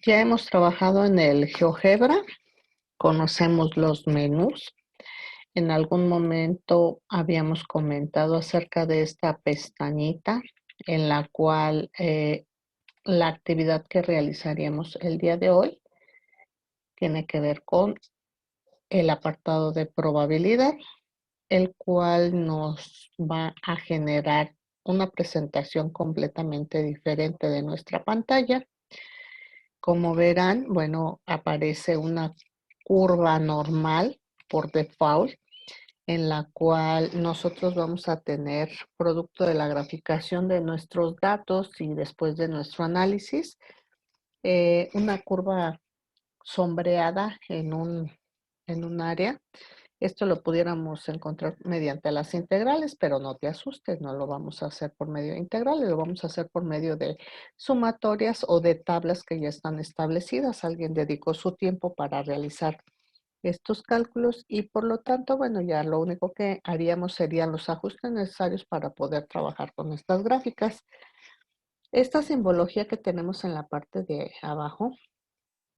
Ya hemos trabajado en el GeoGebra, conocemos los menús. En algún momento habíamos comentado acerca de esta pestañita en la cual la actividad que realizaríamos el día de hoy tiene que ver con el apartado de probabilidad, el cual nos va a generar una presentación completamente diferente de nuestra pantalla. Como verán, bueno, aparece una curva normal por default en la cual nosotros vamos a tener producto de la graficación de nuestros datos y después de nuestro análisis, una curva sombreada en un área. Esto lo pudiéramos encontrar mediante las integrales, pero no te asustes, no lo vamos a hacer por medio de integrales, lo vamos a hacer por medio de sumatorias o de tablas que ya están establecidas. Alguien dedicó su tiempo para realizar estos cálculos y por lo tanto, bueno, ya lo único que haríamos serían los ajustes necesarios para poder trabajar con estas gráficas. Esta simbología que tenemos en la parte de abajo,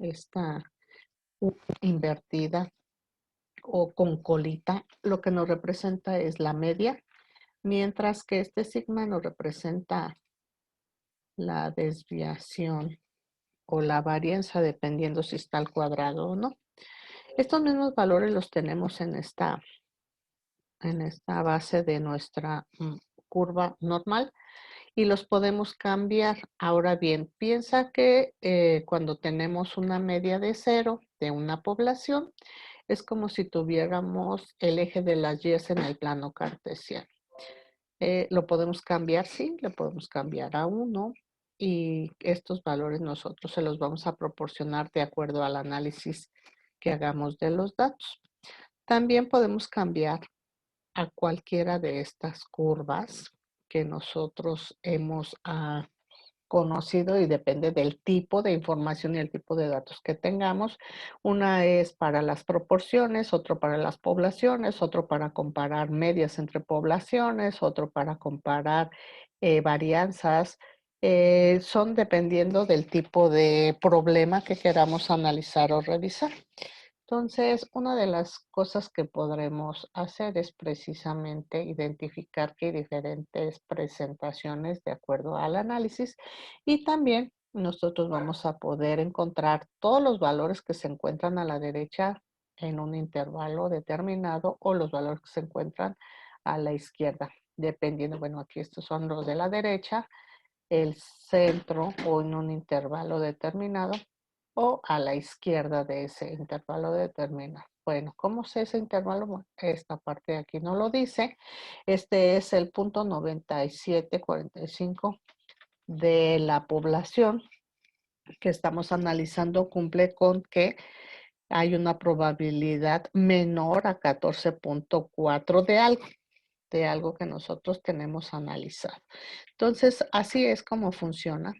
esta invertida o con colita, lo que nos representa es la media, mientras que este sigma nos representa la desviación o la varianza, dependiendo si está al cuadrado o no. Estos mismos valores los tenemos en esta base de nuestra curva normal y los podemos cambiar. Ahora bien, piensa que cuando tenemos una media de 0 de una población, es como si tuviéramos el eje de las y en el plano cartesiano. Lo podemos cambiar, sí, lo podemos cambiar a 1 y estos valores nosotros se los vamos a proporcionar de acuerdo al análisis que hagamos de los datos. También podemos cambiar a cualquiera de estas curvas que nosotros hemos conocido y depende del tipo de información y el tipo de datos que tengamos. Una es para las proporciones, otro para las poblaciones, otro para comparar medias entre poblaciones, otro para comparar varianzas. Son dependiendo del tipo de problema que queramos analizar o revisar. Entonces, una de las cosas que podremos hacer es precisamente identificar que hay diferentes presentaciones de acuerdo al análisis y también nosotros vamos a poder encontrar todos los valores que se encuentran a la derecha en un intervalo determinado o los valores que se encuentran a la izquierda, dependiendo, bueno, aquí estos son los de la derecha, el centro o en un intervalo determinado o a la izquierda de ese intervalo determinado. Bueno, ¿cómo sé ese intervalo? Bueno, esta parte de aquí no lo dice. Este es el punto 9745 de la población que estamos analizando. Cumple con que hay una probabilidad menor a 14.4 de algo que nosotros tenemos analizado. Entonces, así es como funciona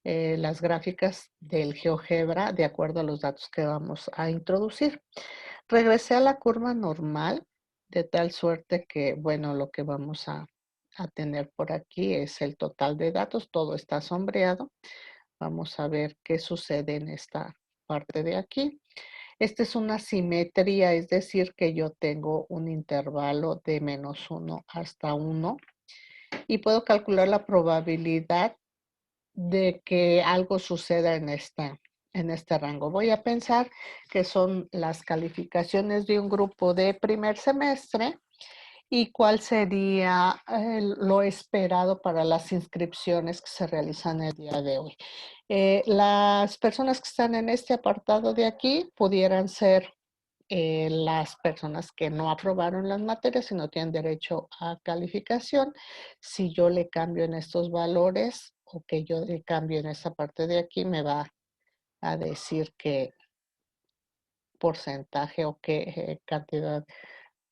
las gráficas del GeoGebra de acuerdo a los datos que vamos a introducir. Regresé a la curva normal de tal suerte que, bueno, lo que vamos a tener por aquí es el total de datos, todo está sombreado. Vamos a ver qué sucede en esta parte de aquí. Esta es una simetría, es decir, que yo tengo un intervalo de -1 hasta 1 y puedo calcular la probabilidad de que algo suceda en este rango. Voy a pensar que son las calificaciones de un grupo de primer semestre y cuál sería lo esperado para las inscripciones que se realizan el día de hoy. Las personas que están en este apartado de aquí pudieran ser las personas que no aprobaron las materias y no tienen derecho a calificación. Si yo le cambio en estos valores o que yo le cambio en esa parte de aquí, me va a decir qué porcentaje o qué cantidad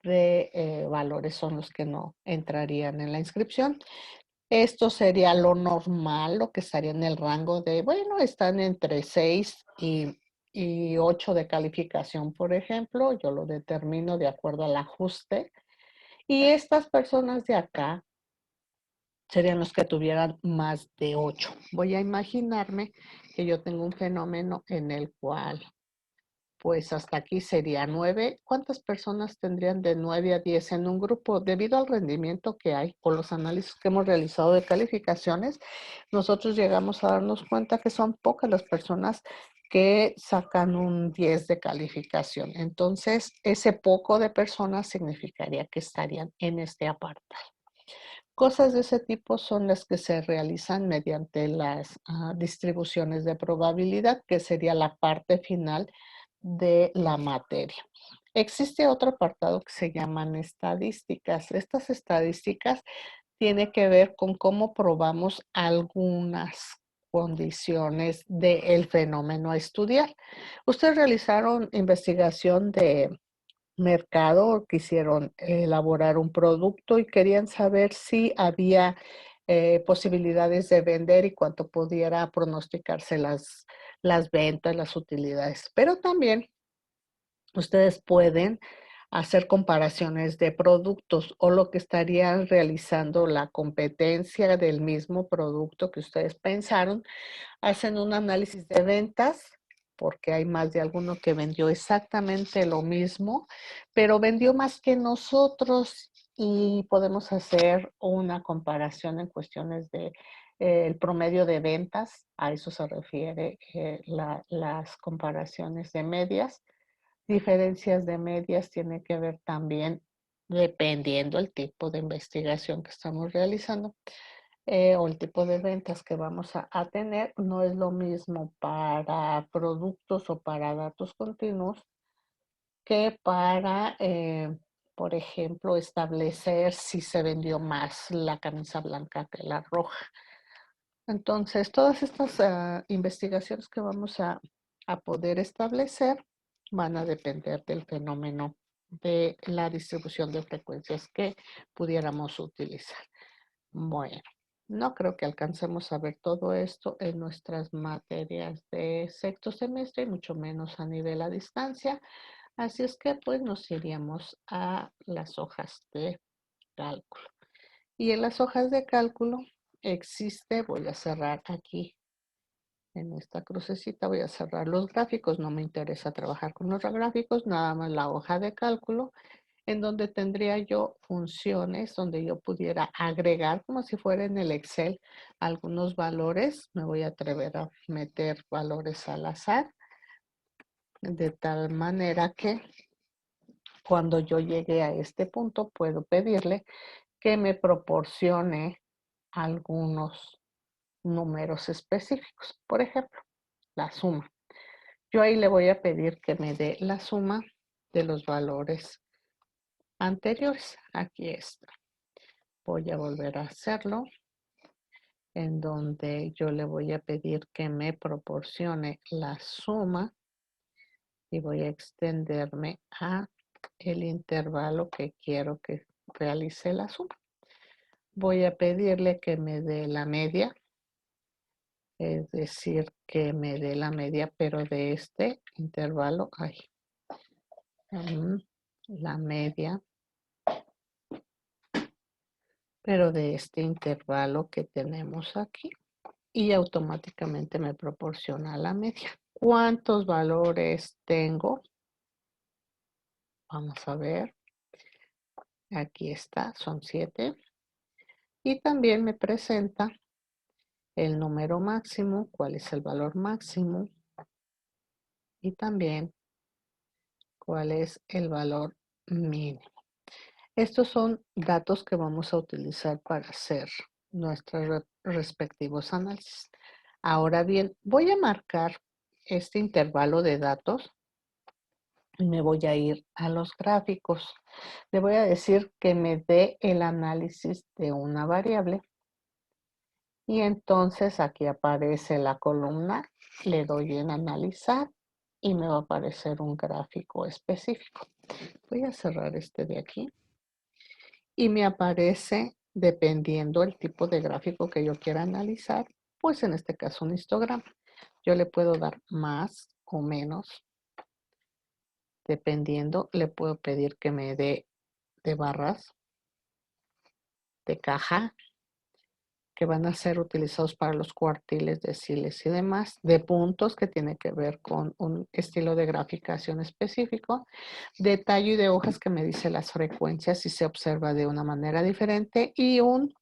de valores son los que no entrarían en la inscripción. Esto sería lo normal, lo que estaría en el rango de, bueno, están entre 6 y 8 de calificación, por ejemplo. Yo lo determino de acuerdo al ajuste. Y estas personas de acá serían los que tuvieran más de 8. Voy a imaginarme que yo tengo un fenómeno en el cual, pues hasta aquí sería 9. ¿Cuántas personas tendrían de 9 a 10 en un grupo? Debido al rendimiento que hay o los análisis que hemos realizado de calificaciones, nosotros llegamos a darnos cuenta que son pocas las personas que sacan un 10 de calificación. Entonces, ese poco de personas significaría que estarían en este apartado. Cosas de ese tipo son las que se realizan mediante las distribuciones de probabilidad, que sería la parte final de la materia. Existe otro apartado que se llaman estadísticas. Estas estadísticas tienen que ver con cómo probamos algunas condiciones del fenómeno a estudiar. Ustedes realizaron investigación de mercado, quisieron elaborar un producto y querían saber si había posibilidades de vender y cuánto pudiera pronosticarse las ventas, las utilidades. Pero también ustedes pueden hacer comparaciones de productos o lo que estarían realizando la competencia del mismo producto que ustedes pensaron. Hacen un análisis de ventas porque hay más de alguno que vendió exactamente lo mismo, pero vendió más que nosotros y podemos hacer una comparación en cuestiones de el promedio de ventas, a eso se refiere las comparaciones de medias. Diferencias de medias tiene que ver también dependiendo el tipo de investigación que estamos realizando o el tipo de ventas que vamos a tener. No es lo mismo para productos o para datos continuos que para, por ejemplo, establecer si se vendió más la camisa blanca que la roja. Entonces, todas estas investigaciones que vamos a poder establecer van a depender del fenómeno de la distribución de frecuencias que pudiéramos utilizar. Bueno, no creo que alcancemos a ver todo esto en nuestras materias de sexto semestre y mucho menos a nivel a distancia. Así es que pues nos iríamos a las hojas de cálculo. Y en las hojas de cálculo existe, voy a cerrar aquí en esta crucecita, voy a cerrar los gráficos, no me interesa trabajar con los gráficos, nada más la hoja de cálculo, en donde tendría yo funciones, donde yo pudiera agregar, como si fuera en el Excel, algunos valores. Me voy a atrever a meter valores al azar, de tal manera que cuando yo llegue a este punto, puedo pedirle que me proporcione algunos números específicos. Por ejemplo, la suma. Yo ahí le voy a pedir que me dé la suma de los valores anteriores. Aquí está. Voy a volver a hacerlo, en donde yo le voy a pedir que me proporcione la suma y voy a extenderme a el intervalo que quiero que realice la suma. Voy a pedirle que me dé la media, es decir, que me dé la media, pero de este intervalo, la media, pero de este intervalo que tenemos aquí. Y automáticamente me proporciona la media. ¿Cuántos valores tengo? Vamos a ver. Aquí está, son 7. Y también me presenta el número máximo, cuál es el valor máximo. Y también cuál es el valor mínimo. Estos son datos que vamos a utilizar para hacer nuestros respectivos análisis. Ahora bien, voy a marcar este intervalo de datos y me voy a ir a los gráficos. Le voy a decir que me dé el análisis de una variable y entonces aquí aparece la columna, le doy en analizar y me va a aparecer un gráfico específico. Voy a cerrar este de aquí y me aparece, dependiendo el tipo de gráfico que yo quiera analizar, pues en este caso un histograma. Yo le puedo dar más o menos, dependiendo, le puedo pedir que me dé de barras, de caja, que van a ser utilizados para los cuartiles, deciles y demás, de puntos que tiene que ver con un estilo de graficación específico, de tallo y de hojas que me dice las frecuencias si se observa de una manera diferente y un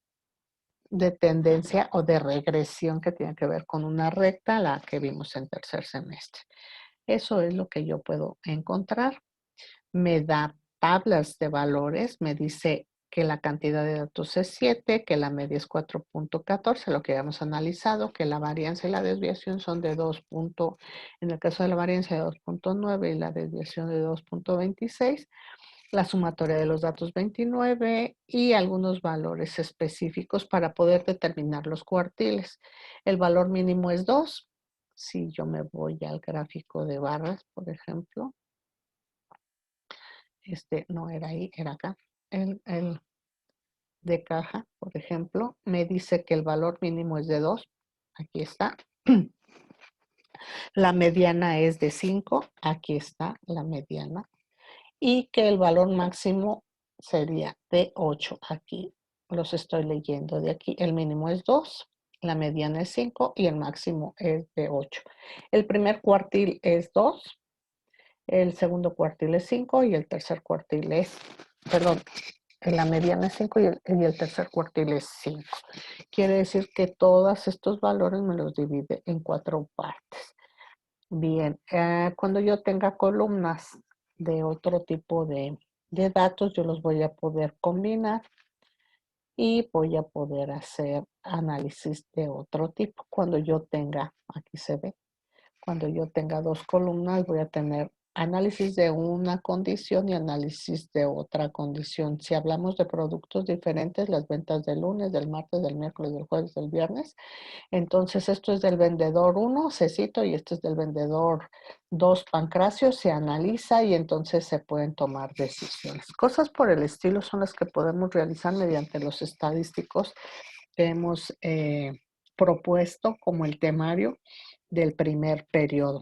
de tendencia o de regresión que tiene que ver con una recta, la que vimos en tercer semestre. Eso es lo que yo puedo encontrar. Me da tablas de valores, me dice que la cantidad de datos es 7, que la media es 4.14, lo que habíamos analizado, que la varianza y la desviación son de 2. En el caso de la varianza de 2.9 y la desviación de 2.26, la sumatoria de los datos 29 y algunos valores específicos para poder determinar los cuartiles. El valor mínimo es 2. Si yo me voy al gráfico de barras, por ejemplo, no era ahí, era acá. El de caja, por ejemplo, me dice que el valor mínimo es de 2. Aquí está. La mediana es de 5. Aquí está la mediana. Y que el valor máximo sería de 8. Aquí los estoy leyendo de aquí. El mínimo es 2, la mediana es 5 y el máximo es de 8. El primer cuartil es 2, el segundo cuartil es 5 y el tercer cuartil es, perdón, la mediana es 5 y el tercer cuartil es 5. Quiere decir que todos estos valores me los divide en 4 partes. Bien, cuando yo tenga columnas de otro tipo de datos, yo los voy a poder combinar y voy a poder hacer análisis de otro tipo. Cuando yo tenga, aquí se ve, cuando yo tenga 2 columnas, voy a tener análisis de una condición y análisis de otra condición. Si hablamos de productos diferentes, las ventas del lunes, del martes, del miércoles, del jueves, del viernes, entonces esto es del vendedor 1, Cecito, y esto es del vendedor 2, Pancracio, se analiza y entonces se pueden tomar decisiones. Cosas por el estilo son las que podemos realizar mediante los estadísticos que hemos propuesto como el temario del primer periodo.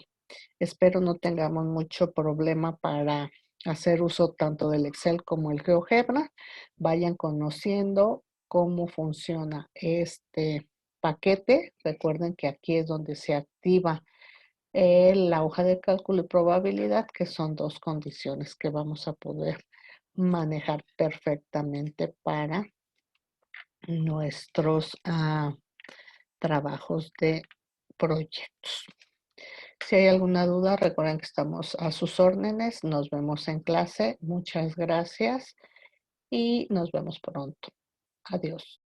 Espero no tengamos mucho problema para hacer uso tanto del Excel como el GeoGebra. Vayan conociendo cómo funciona este paquete. Recuerden que aquí es donde se activa la hoja de cálculo y probabilidad, que son 2 condiciones que vamos a poder manejar perfectamente para nuestros trabajos de proyectos. Si hay alguna duda, recuerden que estamos a sus órdenes. Nos vemos en clase. Muchas gracias y nos vemos pronto. Adiós.